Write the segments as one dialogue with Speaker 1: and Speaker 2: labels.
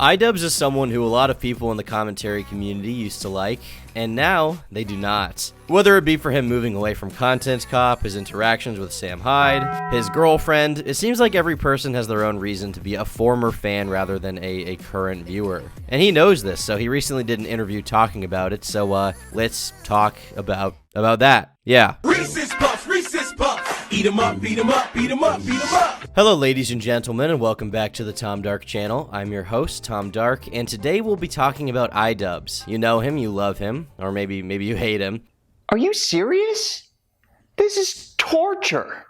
Speaker 1: Idubbbz is someone who a lot of people in the commentary community used to like, and now they do not. Whether it be for him moving away from Content Cop, his interactions with Sam Hyde, his girlfriend, it seems like every person has their own reason to be a former fan rather than a current viewer. And he knows this, so he recently did an interview talking about it, so let's talk about that. Yeah.
Speaker 2: Reese's Puffs, Reese's Puffs. Eat 'em up, beat 'em up, beat 'em up, beat 'em up.
Speaker 1: Hello ladies and gentlemen, and welcome back to the Tom Dark channel. I'm your host, Tom Dark, and today we'll be talking about Idubbbz. You know him, you love him, or maybe you hate him.
Speaker 3: Are you serious? This is torture.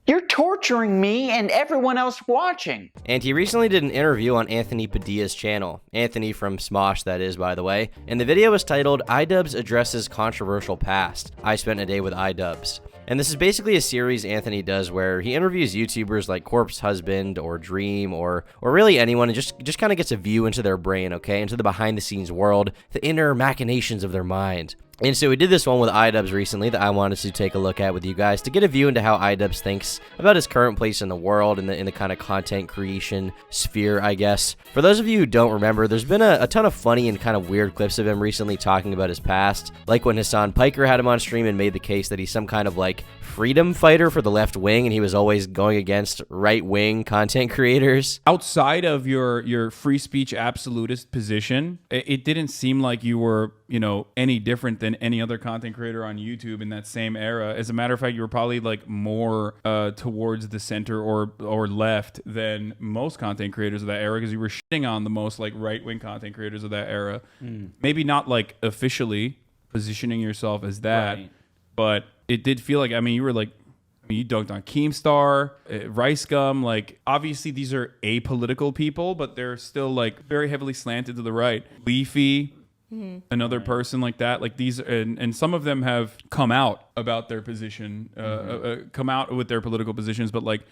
Speaker 3: You're torturing me and everyone else watching.
Speaker 1: And he recently did an interview on Anthony Padilla's channel. Anthony from Smosh, that is, by the way. And the video was titled, Idubbbz Addresses Controversial Past. I Spent a Day with Idubbbz. And this is basically a series Anthony does where he interviews YouTubers like Corpse Husband or Dream or really anyone, and just kind of gets a view into their brain, okay? Into the behind-the-scenes world, the inner machinations of their mind. And so we did this one with Idubbbz recently that I wanted to take a look at with you guys to get a view into how Idubbbz thinks about his current place in the world and in the kind of content creation sphere, I guess. For those of you who don't remember, there's been a ton of funny and kind of weird clips of him recently talking about his past, like when Hassan Piker had him on stream and made the case that he's some kind of like freedom fighter for the left wing and he was always going against right-wing content creators.
Speaker 4: Outside of your free speech absolutist position, it didn't seem like you were, you know, any different than any other content creator on YouTube in that same era. As a matter of fact, you were probably like more towards the center or left than most content creators of that era, because you were shitting on the most like right-wing content creators of that era. Maybe not like officially positioning yourself as that, right, but it did feel like, I mean, you were like, you dunked on Keemstar, Rice Gum. Like, obviously these are apolitical people, but they're still like very heavily slanted to the right. Leafy, another person like that. Like these, and some of them have come out about their position, come out with their political positions, but like,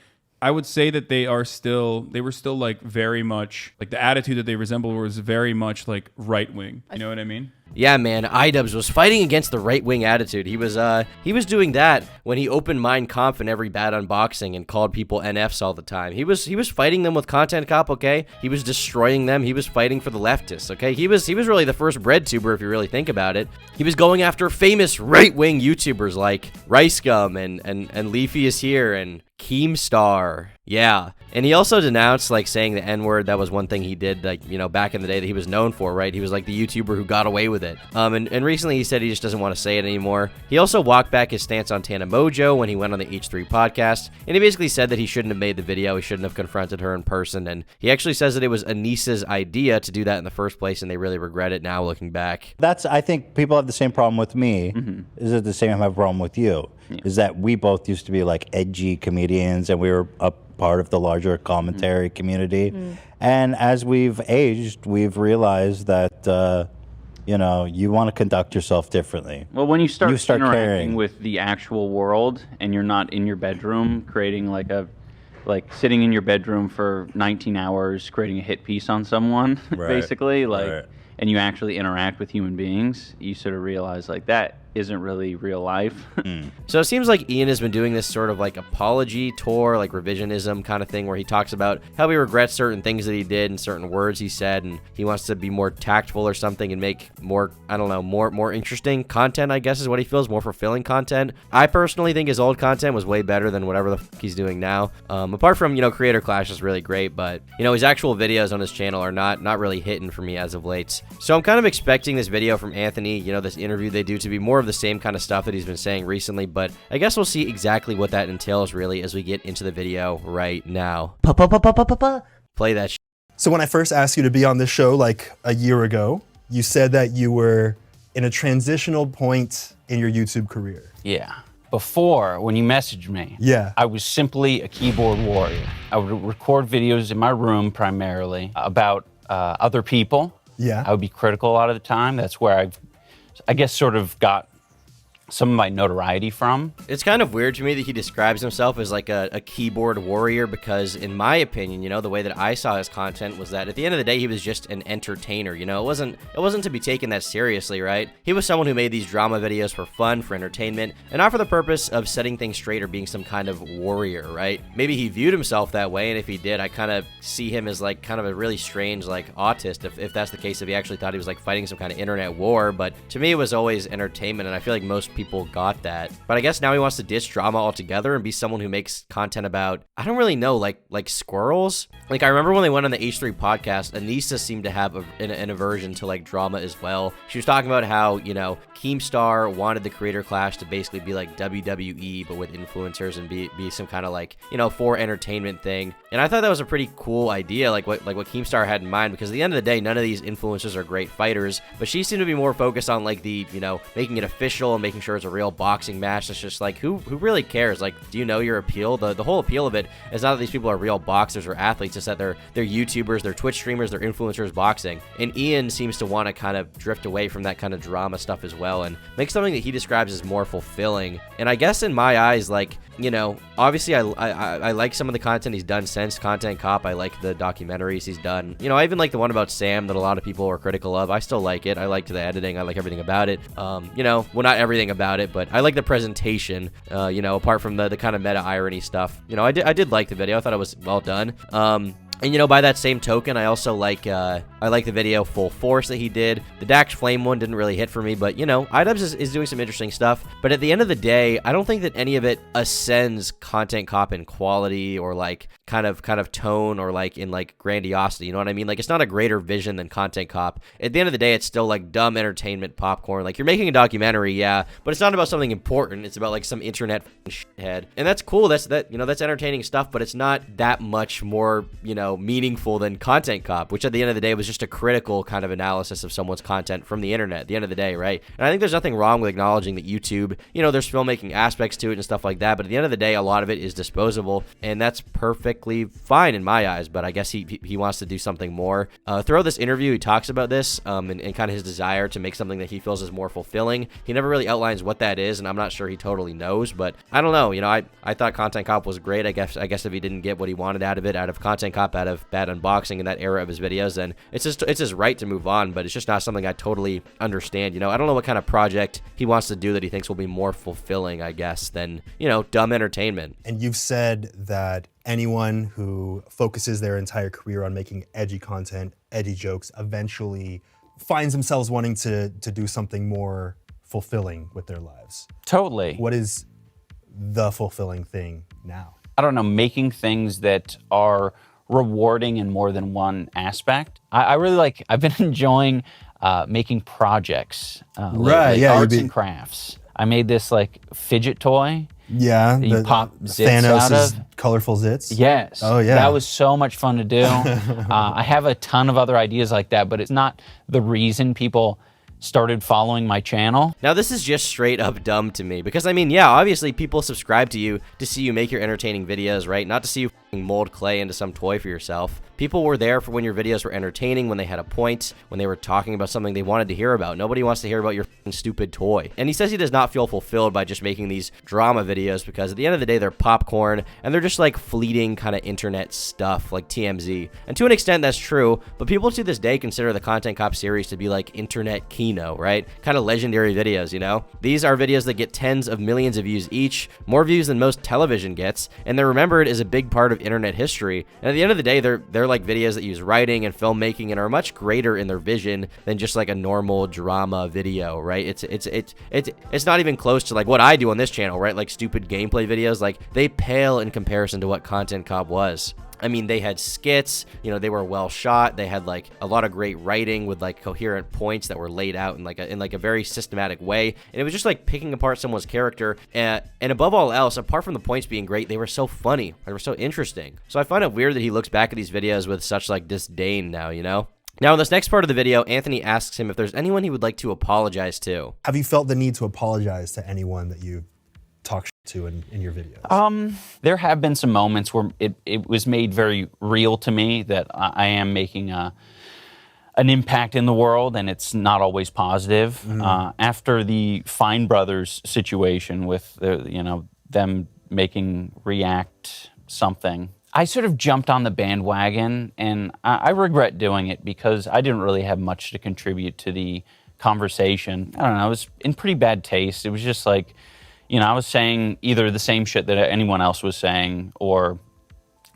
Speaker 4: I would say that they were still like very much like the attitude that they resembled was very much like right wing. You know what I mean?
Speaker 1: Yeah, man, Idubbbz was fighting against the right-wing attitude. He was doing that when he opened Mein Kampf in every bad unboxing and called people NFs all the time. He was fighting them with Content Cop, okay? He was destroying them. He was fighting for the leftists, okay? He was really the first bread tuber, if you really think about it. He was going after famous right-wing YouTubers like Rice Gum and Leafy is here and Keemstar. Yeah. And he also denounced, like, saying the N-word. That was one thing he did, like, you know, back in the day that he was known for, right? He was, like, the YouTuber who got away with it. And recently he said he just doesn't want to say it anymore. He also walked back his stance on Tana Mojo when he went on the H3 podcast. And he basically said that he shouldn't have made the video. He shouldn't have confronted her in person. And he actually says that it was Anissa's idea to do that in the first place, and they really regret it now looking back.
Speaker 5: I think people have the same problem with me. Is it the same problem with you? Yeah. Is that we both used to be like edgy comedians and we were a part of the larger commentary community. And as we've aged, we've realized that, you know, you want to conduct yourself differently.
Speaker 6: Well, when you start interacting
Speaker 5: caring
Speaker 6: with the actual world and you're not in your bedroom creating like sitting in your bedroom for 19 hours creating a hit piece on someone, basically, like, and you actually interact with human beings, you sort of realize like that isn't really real life.
Speaker 1: So it seems like Ian has been doing this sort of like apology tour, like revisionism kind of thing, where he talks about how he regrets certain things that he did and certain words he said, and he wants to be more tactful or something and make more, I don't know, more interesting content, I guess is what he feels, more fulfilling content. I personally think his old content was way better than whatever the fuck he's doing now. Apart from, you know, Creator Clash is really great, but, you know, his actual videos on his channel are not really hitting for me as of late. So I'm kind of expecting this video from Anthony, you know, this interview they do, to be more of the same kind of stuff that he's been saying recently, but I guess we'll see exactly what that entails really as we get into the video right now. Play that shit.
Speaker 7: So when I first asked you to be on this show like a year ago, you said that you were in a transitional point in your YouTube career.
Speaker 8: Yeah. Before, when you messaged me, I was simply a keyboard warrior. I would record videos in my room primarily about other people. I would be critical a lot of the time. That's where I guess sort of got some of my notoriety from.
Speaker 1: It's kind of weird to me that he describes himself as like a keyboard warrior because, in my opinion, you know, the way that I saw his content was that at the end of the day, he was just an entertainer. You know, it wasn't to be taken that seriously, right? He was someone who made these drama videos for fun, for entertainment, and not for the purpose of setting things straight or being some kind of warrior, right? Maybe he viewed himself that way, and if he did, I kind of see him as like kind of a really strange like autist, if that's the case, if he actually thought he was like fighting some kind of internet war. But to me, it was always entertainment, and I feel like most people got that. But I guess now he wants to ditch drama altogether and be someone who makes content about, I don't really know, like squirrels. Like, I remember when they went on the H3 podcast, Anissa seemed to have an aversion to like drama as well. She was talking about how, you know, Keemstar wanted the Creator Clash to basically be like WWE, but with influencers, and be some kind of like, you know, for entertainment thing. And I thought that was a pretty cool idea, like what Keemstar had in mind, because at the end of the day, none of these influencers are great fighters, but she seemed to be more focused on like the, you know, making it official and making sure it's a real boxing match. It's just like, who really cares? Like, do you know your appeal? The whole appeal of it is not that these people are real boxers or athletes, it's that they're YouTubers, they're Twitch streamers, they're influencers boxing. And Ian seems to want to kind of drift away from that kind of drama stuff as well and make something that he describes as more fulfilling. And I guess in my eyes, like, you know, obviously I like some of the content he's done since Content Cop. I like the documentaries he's done. You know, I even like the one about Sam that a lot of people are critical of. I still like it. I liked the editing. I like everything about it. You know, well, not everything about it, but I like the presentation, you know, apart from the kind of meta irony stuff. You know, I did like the video. I thought it was well done. And, you know, by that same token, I also like the video Full Force that he did. The Dax Flame one didn't really hit for me, but, you know, Idubbbz is doing some interesting stuff. But at the end of the day, I don't think that any of it ascends Content Cop in quality or, like, kind of tone or, like, in, like, grandiosity. You know what I mean? Like, it's not a greater vision than Content Cop. At the end of the day, it's still, like, dumb entertainment popcorn. Like, you're making a documentary, yeah, but it's not about something important. It's about, like, some internet shithead. And that's cool. That's entertaining stuff, but it's not that much more, you know, meaningful than Content Cop, which at the end of the day was just a critical kind of analysis of someone's content from the internet at the end of the day, right? And I think there's nothing wrong with acknowledging that YouTube, you know, there's filmmaking aspects to it and stuff like that, but at the end of the day, a lot of it is disposable, and that's perfectly fine in my eyes. But I guess he wants to do something more. Throughout this interview, he talks about this and kind of his desire to make something that he feels is more fulfilling. He never really outlines what that is, and I'm not sure he totally knows, but I don't know. You know, I thought Content Cop was great. I guess if he didn't get what he wanted out of it, out of Content Cop, out of bad unboxing in that era of his videos, then it's his right to move on, but it's just not something I totally understand. You know, I don't know what kind of project he wants to do that he thinks will be more fulfilling, I guess, than, you know, dumb entertainment.
Speaker 7: And you've said that anyone who focuses their entire career on making edgy content, edgy jokes, eventually finds themselves wanting to do something more fulfilling with their lives.
Speaker 8: Totally.
Speaker 7: What is the fulfilling thing now?
Speaker 8: I don't know, making things that are rewarding in more than one aspect. I really like, I've been enjoying making projects,
Speaker 7: right? Yeah,
Speaker 8: arts and crafts. I made this like fidget toy.
Speaker 7: Yeah,
Speaker 8: that you pop zits
Speaker 7: Thanos'
Speaker 8: out of.
Speaker 7: colorful zits.
Speaker 8: Yes.
Speaker 7: Oh yeah.
Speaker 8: That was so much fun to do. I have a ton of other ideas like that, but it's not the reason people started following my channel.
Speaker 1: Now, this is just straight up dumb to me because, I mean, yeah, obviously people subscribe to you to see you make your entertaining videos, right? Not to see you mold clay into some toy for yourself. People were there for when your videos were entertaining, when they had a point, when they were talking about something they wanted to hear about. Nobody wants to hear about your stupid toy. And he says he does not feel fulfilled by just making these drama videos because at the end of the day, they're popcorn and they're just like fleeting kind of internet stuff like TMZ. And to an extent, that's true, but people to this day consider the Content Cop series to be like internet kino, right? Kind of legendary videos, you know? These are videos that get tens of millions of views each, more views than most television gets, and they're remembered as a big part of internet history. And at the end of the day, they're like videos that use writing and filmmaking and are much greater in their vision than just like a normal drama video, right? It's not even close to like what I do on this channel, right? Like stupid gameplay videos, like they pale in comparison to what Content Cop was. I mean, they had skits, you know, they were well shot. They had like a lot of great writing with like coherent points that were laid out in like a very systematic way. And it was just like picking apart someone's character. And above all else, apart from the points being great, they were so funny. They were so interesting. So I find it weird that he looks back at these videos with such like disdain now, you know? Now, in this next part of the video, Anthony asks him if there's anyone he would like to apologize to.
Speaker 7: Have you felt the need to apologize to anyone that you talk to in your videos?
Speaker 8: There have been some moments where it was made very real to me that I am making a an impact in the world, and it's not always positive. After the Fine Brothers situation with them making React something, I sort of jumped on the bandwagon, and I regret doing it because I didn't really have much to contribute to the conversation. I don't know, it was in pretty bad taste. It was just like, I was saying either the same shit that anyone else was saying or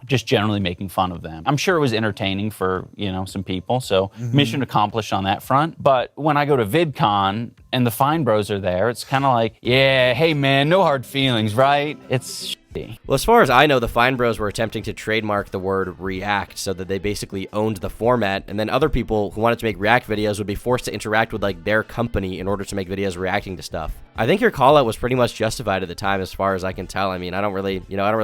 Speaker 8: just generally making fun of them. I'm sure it was entertaining for, some people, so mission accomplished on that front. But when I go to VidCon and the Fine Bros are there, it's kind of like, yeah, hey man, no hard feelings, right? It's shitty.
Speaker 1: Well, as far as I know, the Fine Bros were attempting to trademark the word React so that they basically owned the format, and then other people who wanted to make React videos would be forced to interact with like their company in order to make videos reacting to stuff. I think your call out was pretty much justified at the time, as far as I can tell. I mean, I don't really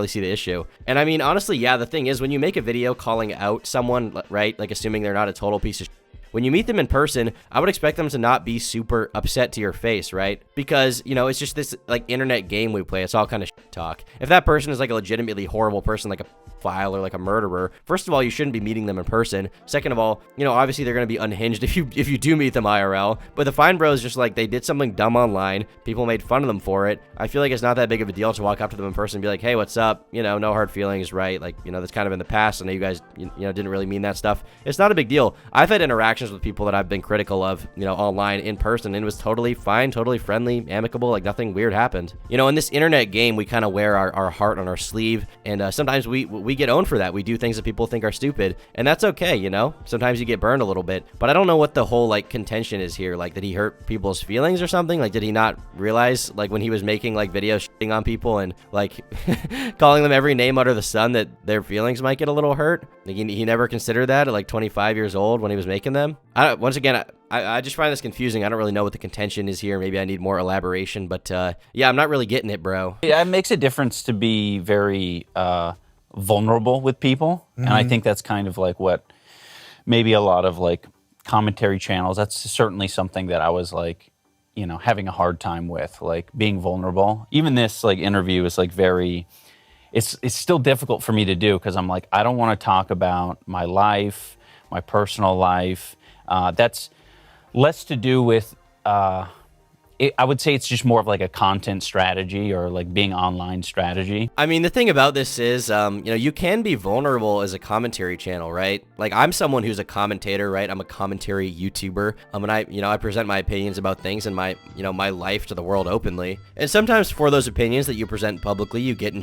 Speaker 1: see the issue. And I mean, honestly, yeah, the thing is, when you make a video calling out someone, right, like assuming they're not a total piece of shit, when you meet them in person, I would expect them to not be super upset to your face, right? Because, it's just this like internet game we play. It's all kind of shit talk. If that person is like a legitimately horrible person, like a file or like a murderer, first of all, you shouldn't be meeting them in person. Second of all, obviously they're going to be unhinged if you do meet them IRL. But the Fine Bros, just like, they did something dumb online. People made fun of them for it. I feel like it's not that big of a deal to walk up to them in person and be like, hey, what's up? No hard feelings, right? Like, that's kind of in the past. I know you guys, didn't really mean that stuff. It's not a big deal. I've had interactions with people that I've been critical of, online, in person, and it was totally fine, totally friendly, amicable, like nothing weird happened. In this internet game, we kind of wear our heart on our sleeve, and sometimes we get owned for that. We do things that people think are stupid, and that's okay, Sometimes you get burned a little bit, but I don't know what the whole, like, contention is here. Like, did he hurt people's feelings or something? Like, did he not realize, like, when he was making, like, videos shitting on people and, like, calling them every name under the sun, that their feelings might get a little hurt? Like, he never considered that at, like, 25 years old when he was making them? Once again, I just find this confusing. I don't really know what the contention is here. Maybe I need more elaboration, but yeah, I'm not really getting it, bro.
Speaker 8: Yeah, it makes a difference to be very vulnerable with people, and I think that's kind of like what maybe a lot of like commentary channels, that's certainly something that I was like, having a hard time with, like being vulnerable. Even this like interview is like very, it's still difficult for me to do because I'm like, I don't want to talk about my life, my personal life. That's less to do with, I would say it's just more of like a content strategy or like being online strategy.
Speaker 1: I mean, the thing about this is, you can be vulnerable as a commentary channel, right? Like, I'm someone who's a commentator, right? I'm a commentary YouTuber. And I present my opinions about things and my life to the world openly. And sometimes for those opinions that you present publicly, you get in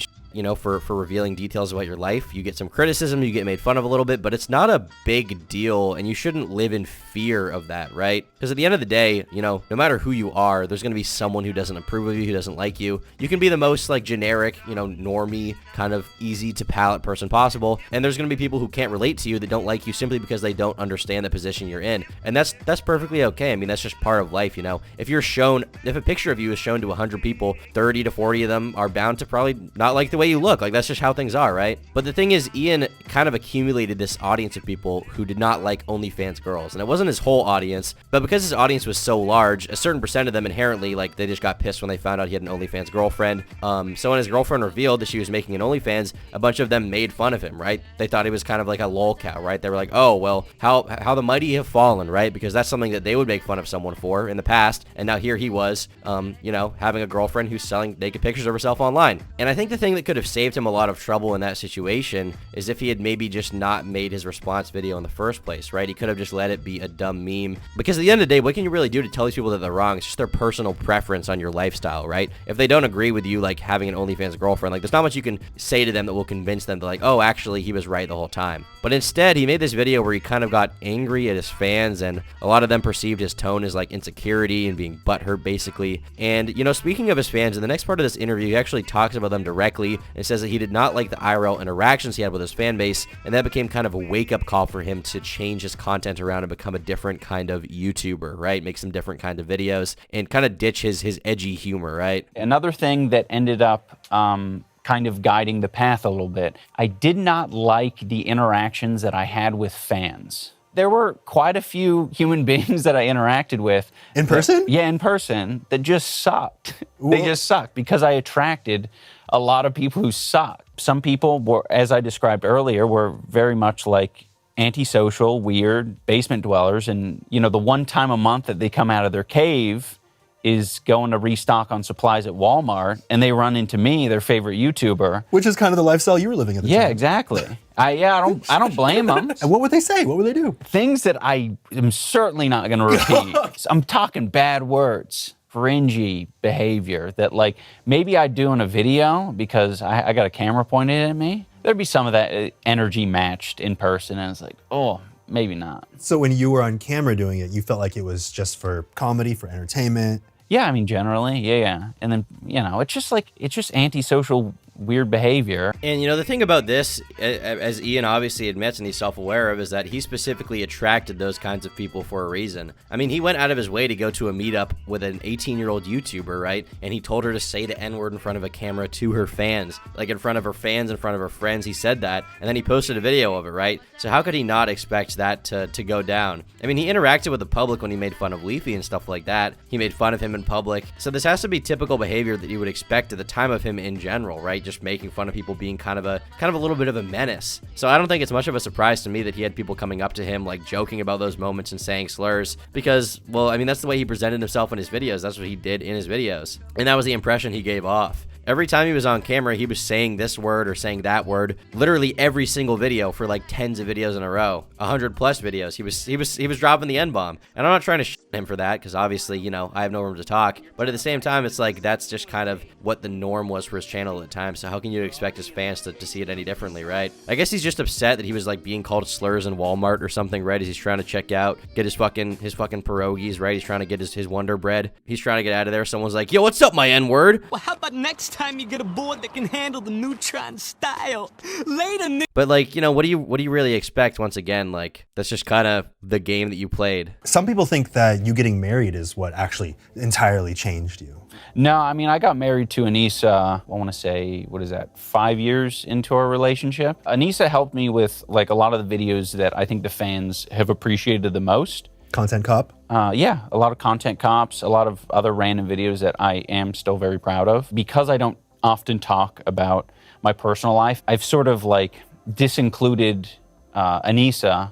Speaker 1: for revealing details about your life. You get some criticism, you get made fun of a little bit, but it's not a big deal, and you shouldn't live in fear of that, right? Because at the end of the day, no matter who you are, there's going to be someone who doesn't approve of you, who doesn't like you. You can be the most like generic, normie, kind of easy to palate person possible, and there's going to be people who can't relate to you that don't like you simply because they don't understand the position you're in, and that's perfectly okay. I mean, that's just part of life, If if a picture of you is shown to 100 people, 30 to 40 of them are bound to probably not like the way you look. Like, that's just how things are, right? But the thing is, Ian kind of accumulated this audience of people who did not like OnlyFans girls, and it wasn't his whole audience, but because his audience was so large, a certain percent of them inherently, like, they just got pissed when they found out he had an OnlyFans girlfriend. So when his girlfriend revealed that she was making an OnlyFans, a bunch of them made fun of him, right? They thought he was kind of like a lolcow, right? They were like, oh, well, how the mighty have fallen, right? Because that's something that they would make fun of someone for in the past, and now here he was, having a girlfriend who's selling naked pictures of herself online. And I think the thing that could have saved him a lot of trouble in that situation is if he had maybe just not made his response video in the first place, right? He could have just let it be a dumb meme, because at the end of the day, what can you really do to tell these people that they're wrong? It's just their personal preference on your lifestyle, right? If they don't agree with you, like, having an OnlyFans girlfriend, like, there's not much you can say to them that will convince them to, like, oh, actually, he was right the whole time. But instead, he made this video where he kind of got angry at his fans, and a lot of them perceived his tone as, like, insecurity and being butthurt, basically. And, speaking of his fans, in the next part of this interview, he actually talks about them directly and says that he did not like the IRL interactions he had with his fan base, and that became kind of a wake-up call for him to change his content around and become a different kind of YouTuber, right? Make some different kind of videos and kind of ditch his edgy humor, right?
Speaker 8: Another thing that ended up kind of guiding the path a little bit, I did not like the interactions that I had with fans. There were quite a few human beings that I interacted with.
Speaker 7: In person?
Speaker 8: Yeah, in person, that just sucked. They just sucked because I attracted a lot of people who sucked. Some people were, as I described earlier, were very much like antisocial, weird basement dwellers. And, you know, the one time a month that they come out of their cave is going to restock on supplies at Walmart, and they run into me, their favorite YouTuber.
Speaker 7: Which is kind of the lifestyle you were living at the time.
Speaker 8: Yeah, exactly. I don't blame them.
Speaker 7: And what would they say? What would they do?
Speaker 8: Things that I am certainly not going to repeat. I'm talking bad words, cringy behavior that, like, maybe I'd do in a video because I got a camera pointed at me. There'd be some of that energy matched in person, and it's like, oh, maybe not.
Speaker 7: So when you were on camera doing it, you felt like it was just for comedy, for entertainment?
Speaker 8: Yeah, I mean, generally, yeah. And then, you know, it's just antisocial, weird behavior.
Speaker 1: And, you know, the thing about this, as Ian obviously admits and he's self-aware of, is that he specifically attracted those kinds of people for a reason. I mean, he went out of his way to go to a meetup with an 18-year-old YouTuber, right? And he told her to say the N-word in front of a camera to her fans. Like, in front of her fans, in front of her friends, he said that. And then he posted a video of it, right? So how could he not expect that to go down? I mean, he interacted with the public when he made fun of Leafy and stuff like that. He made fun of him in public. So this has to be typical behavior that you would expect at the time of him in general, right? Just making fun of people, being kind of a little bit of a menace. So I don't think it's much of a surprise to me that he had people coming up to him, like, joking about those moments and saying slurs, because, well, I mean, that's the way he presented himself in his videos. That's what he did in his videos. And that was the impression he gave off. Every time he was on camera, he was saying this word or saying that word, literally every single video for like tens of videos in a row, 100 plus videos. He was dropping the N-bomb, and I'm not trying to shit him for that, because obviously, you know, I have no room to talk. But at the same time, it's like that's just kind of what the norm was for his channel at the time. So how can you expect his fans to see it any differently, right? I guess he's just upset that he was like being called slurs in Walmart or something, right? As he's trying to check out, get his fucking pierogies, right? He's trying to get his Wonder Bread. He's trying to get out of there. Someone's like, yo, what's up, my N-word?
Speaker 2: Well, how about next time you get a board that can handle the Neutron style? Later,
Speaker 1: But, like, you know, what do you really expect? Once again, like, that's just kind of the game that you played.
Speaker 7: Some people think that you getting married is what actually entirely changed you.
Speaker 8: No, I mean, I got married to Anissa, I want to say, 5 years into our relationship. Anissa helped me with, like, a lot of the videos that I think the fans have appreciated the most.
Speaker 7: Content cop?
Speaker 8: Yeah, a lot of content cops, a lot of other random videos that I am still very proud of. Because I don't often talk about my personal life, I've sort of, like, disincluded Anissa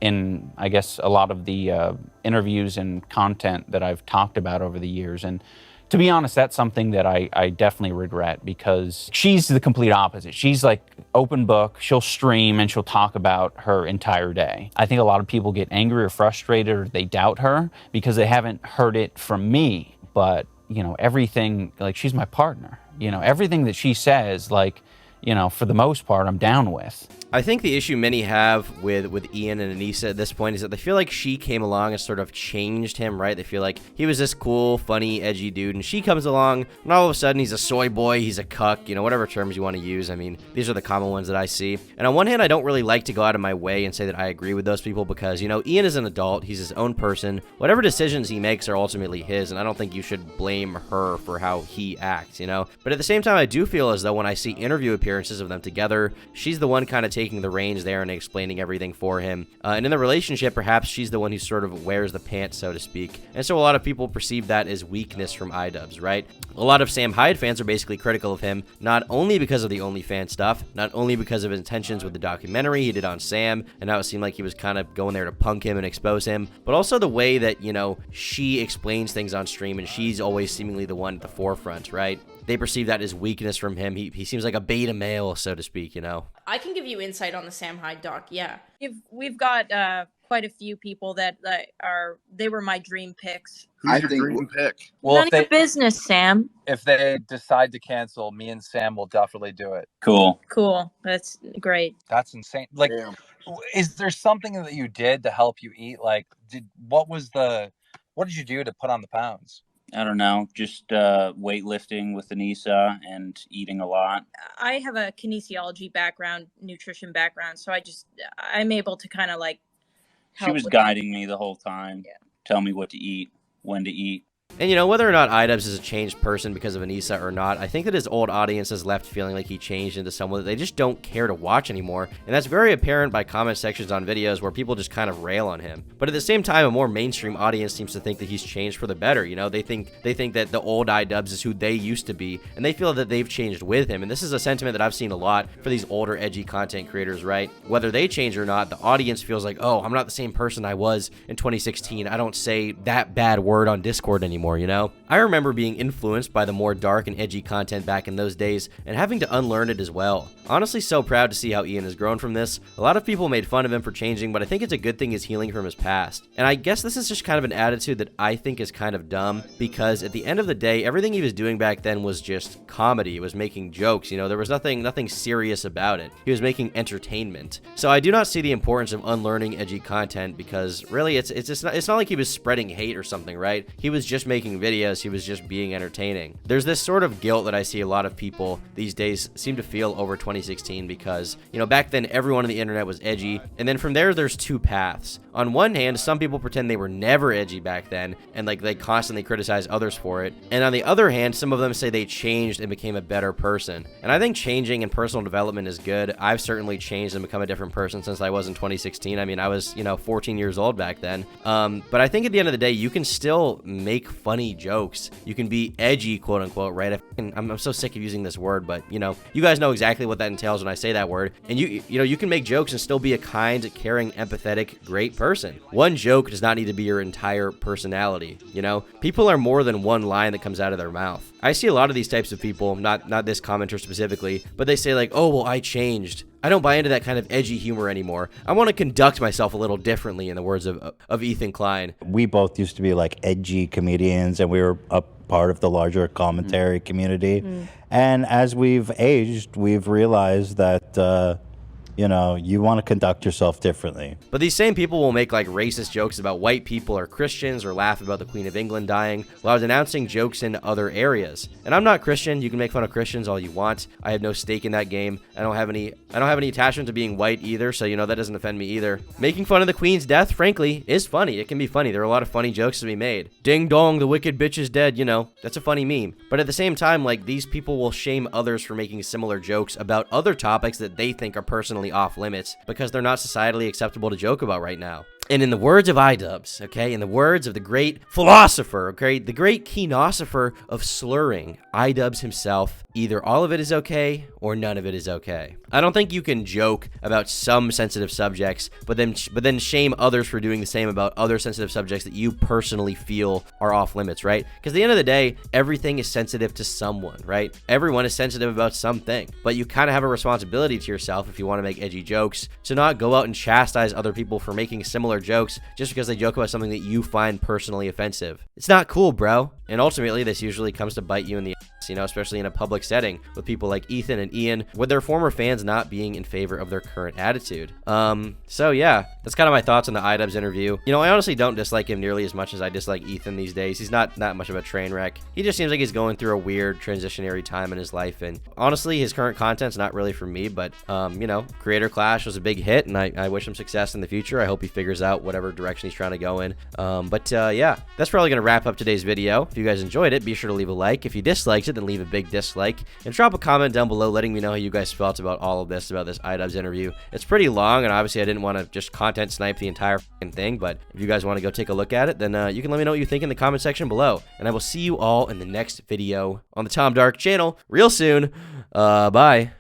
Speaker 8: in, I guess, a lot of the interviews and content that I've talked about over the years. And to be honest, that's something that I definitely regret, because she's the complete opposite. She's like open book. She'll stream and she'll talk about her entire day. I think a lot of people get angry or frustrated, or they doubt her because they haven't heard it from me. But, you know, everything, like, she's my partner. You know, everything that she says, like, you know, for the most part, I'm down with.
Speaker 1: I think the issue many have with Ian and Anissa at this point is that they feel like she came along and sort of changed him, right? They feel like he was this cool, funny, edgy dude, and she comes along, and all of a sudden he's a soy boy, he's a cuck, you know, whatever terms you want to use. I mean, these are the common ones that I see. And on one hand, I don't really like to go out of my way and say that I agree with those people, because, you know, Ian is an adult, he's his own person. Whatever decisions he makes are ultimately his, and I don't think you should blame her for how he acts, you know? But at the same time, I do feel as though when I see interview appearances of them together, she's the one kind of taking the reins there and explaining everything for him. And in the relationship, perhaps she's the one who sort of wears the pants, so to speak. And so a lot of people perceive that as weakness from Idubbbz, right? A lot of Sam Hyde fans are basically critical of him, not only because of the OnlyFans stuff, not only because of his intentions with the documentary he did on Sam, and how it seemed like he was kind of going there to punk him and expose him, but also the way that, you know, she explains things on stream, and she's always seemingly the one at the forefront, right? They perceive that as weakness from him. He seems like a beta male, so to speak, you know?
Speaker 9: I can give you insight on the Sam Hyde doc, yeah.
Speaker 10: We've got quite a few people that they were my dream picks.
Speaker 11: Who's your dream pick?
Speaker 10: Well, none of your business, Sam.
Speaker 11: If they decide to cancel, me and Sam will definitely do it.
Speaker 8: Cool.
Speaker 10: That's great.
Speaker 11: That's insane. Like, is there something that you did to help you eat? Like, what did you do to put on the pounds?
Speaker 8: I don't know, just weightlifting with Anissa and eating a lot.
Speaker 10: I have a kinesiology background, nutrition background, so I'm able to kind of like help.
Speaker 8: She was guiding me the whole time, tell me what to eat, when to eat.
Speaker 1: And you know, whether or not Idubbbz is a changed person because of Anissa or not, I think that his old audience has left feeling like he changed into someone that they just don't care to watch anymore, and that's very apparent by comment sections on videos where people just kind of rail on him. But at the same time, a more mainstream audience seems to think that he's changed for the better. You know, they think that the old Idubbbz is who they used to be, and they feel that they've changed with him. And this is a sentiment that I've seen a lot for these older, edgy content creators, right? Whether they change or not, the audience feels like, oh, I'm not the same person I was in 2016. I don't say that bad word on Discord anymore, you know? I remember being influenced by the more dark and edgy content back in those days and having to unlearn it as well. Honestly, so proud to see how Ian has grown from this. A lot of people made fun of him for changing, but I think it's a good thing he's healing from his past. And I guess this is just kind of an attitude that I think is kind of dumb, because at the end of the day, everything he was doing back then was just comedy. It was making jokes, you know, there was nothing serious about it. He was making entertainment. So I do not see the importance of unlearning edgy content, because really it's not like he was spreading hate or something, right? He was just making videos, he was just being entertaining. There's this sort of guilt that I see a lot of people these days seem to feel over 2016, because, you know, back then everyone on the internet was edgy, and then from there's two paths. On one hand, some people pretend they were never edgy back then, and like they constantly criticize others for it. And on the other hand, some of them say they changed and became a better person. And I think changing and personal development is good. I've certainly changed and become a different person since I was in 2016. I mean, I was, you know, 14 years old back then. But I think at the end of the day, you can still make funny jokes. You can be edgy, quote unquote, right? I'm so sick of using this word, but you know, you guys know exactly what that entails when I say that word. And you know, you can make jokes and still be a kind, caring, empathetic, great person. One joke does not need to be your entire personality. You know, people are more than one line that comes out of their mouth. I see a lot of these types of people, not this commenter specifically, but they say like, oh, well, I changed. I don't buy into that kind of edgy humor anymore. I want to conduct myself a little differently, in the words of Ethan Klein.
Speaker 5: We both used to be like edgy comedians, and we were a part of the larger commentary community. And as we've aged, we've realized that you know, you want to conduct yourself differently.
Speaker 1: But these same people will make like racist jokes about white people or Christians, or laugh about the Queen of England dying, while denouncing jokes in other areas. And I'm not Christian. You can make fun of Christians all you want. I have no stake in that game. I don't have any attachment to being white either, so you know, that doesn't offend me either. Making fun of the Queen's death, frankly, is funny. It can be funny. There are a lot of funny jokes to be made. Ding dong, the wicked bitch is dead, you know, that's a funny meme. But at the same time, like, these people will shame others for making similar jokes about other topics that they think are personally off limits, because they're not societally acceptable to joke about right now. And in the words of Idubbbz, okay, in the words of the great philosopher, okay, the great kenosopher of slurring, Idubbbz himself, either all of it is okay or none of it is okay. I don't think you can joke about some sensitive subjects, but then shame others for doing the same about other sensitive subjects that you personally feel are off limits, right? Because at the end of the day, everything is sensitive to someone, right? Everyone is sensitive about something, but you kind of have a responsibility to yourself, if you want to make edgy jokes, to not go out and chastise other people for making similar jokes just because they joke about something that you find personally offensive. It's not cool, bro. And ultimately, this usually comes to bite you in the ass, you know, especially in a public setting with people like Ethan and Ian, with their former fans not being in favor of their current attitude. So yeah, that's kind of my thoughts on the Idubbbz interview. You know, I honestly don't dislike him nearly as much as I dislike Ethan these days. He's not that much of a train wreck. He just seems like he's going through a weird transitionary time in his life, and honestly, his current content's not really for me, but you know, Creator Clash was a big hit, and I wish him success in the future. I hope he figures out whatever direction he's trying to go in. Yeah, that's probably gonna wrap up today's video. If you guys enjoyed it, be sure to leave a like. If you disliked it, then leave a big dislike, and drop a comment down below letting me know how you guys felt about all of this, about this Idubbbz interview. It's pretty long, and obviously I didn't want to just content snipe the entire thing, but if you guys want to go take a look at it, then you can let me know what you think in the comment section below, and I will see you all in the next video on the Tom Dark channel real soon. Bye.